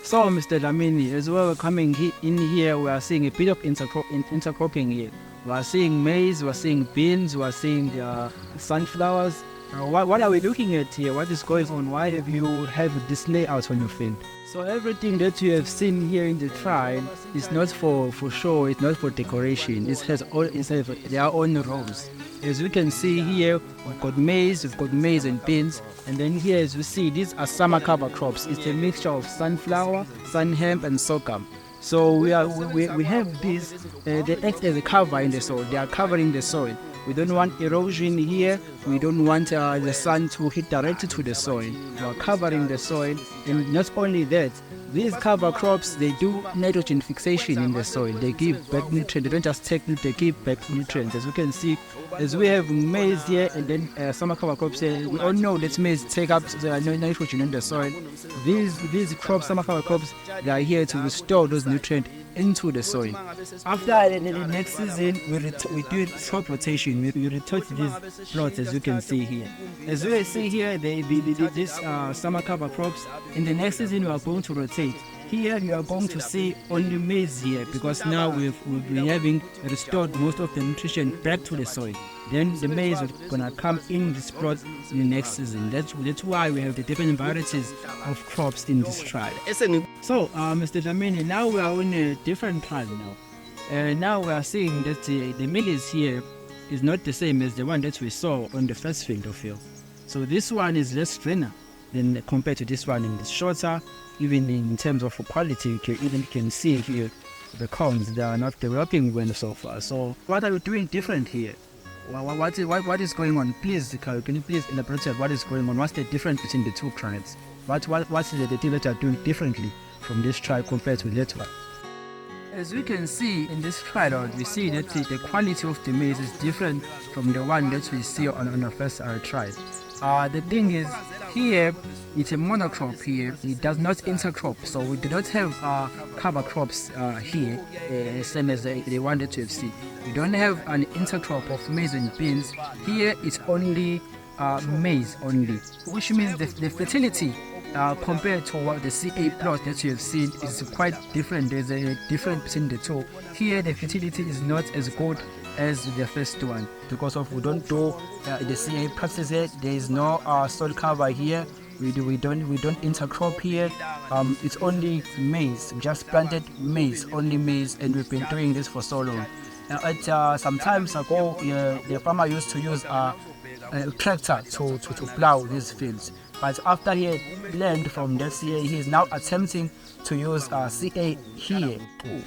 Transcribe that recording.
So, Mr. Dlamini, as well, coming in here, we are seeing a bit of intercropping here. We are seeing maize, we are seeing beans, we are seeing sunflowers. What are we looking at here? What is going on? Why have you have this layout on your field? So everything that you have seen here in the trial is not for show, it's not for decoration. It has their own roles. As we can see here, we've got maize and beans, and then here as we see, these are summer cover crops. It's a mixture of sunflower, sun hemp and sorghum. So we have these, they act as a cover in the soil. They are covering the soil. We don't want erosion here. We don't want the sun to hit directly to the soil. We are covering the soil, and not only that, these cover crops, they do nitrogen fixation in the soil. They give back nutrients. They don't just take nutrients, they give back nutrients. As we can see, as we have maize here and then summer cover crops here, we all know that maize take up the nitrogen in the soil. These crops, summer cover crops, they are here to restore those nutrients into the soil. After the next season, we do crop rotation. We rotate these plots, as you can see here. As we see here, these summer cover crops. In the next season, we are going to rotate. Here you are going to see only maize here, because now we've been having restored most of the nutrition back to the soil. Then the maize is gonna come in this plot in the next season. That's why we have the different varieties of crops in this trial. So, Mr. Dlamini, now we are on a different trial now. Now we are seeing that the maize here is not the same as the one that we saw on the first field of view. So this one is less thinner than compared to this one, and it's shorter. Even in terms of quality, you can see here the cones, they are not developing well so far. So what are you doing different here? What is going on? Please, can you please elaborate what is going on? What's the difference between the two trials? What's the thing that you are doing differently from this trial compared to that one? As we can see in this trial, we see that the quality of the maize is different from the one that we see on the first trial. The thing is, here it's a monocrop here. It does not intercrop, so we do not have cover crops here, same as the one that you have seen. We don't have an intercrop of maize and beans. Here it's only maize only, which means the fertility compared to what the CA plot that you have seen is quite different. There's a difference between the two. Here the fertility is not as good as the first one, because of we don't do the CA practices here. There is no soil cover here. We don't intercrop here. It's only maize, just planted maize, only maize, and we've been doing this for so long. Some times ago, the farmer used to use a tractor to plow these fields. But after he learned from the CA, he is now attempting to use CA here too.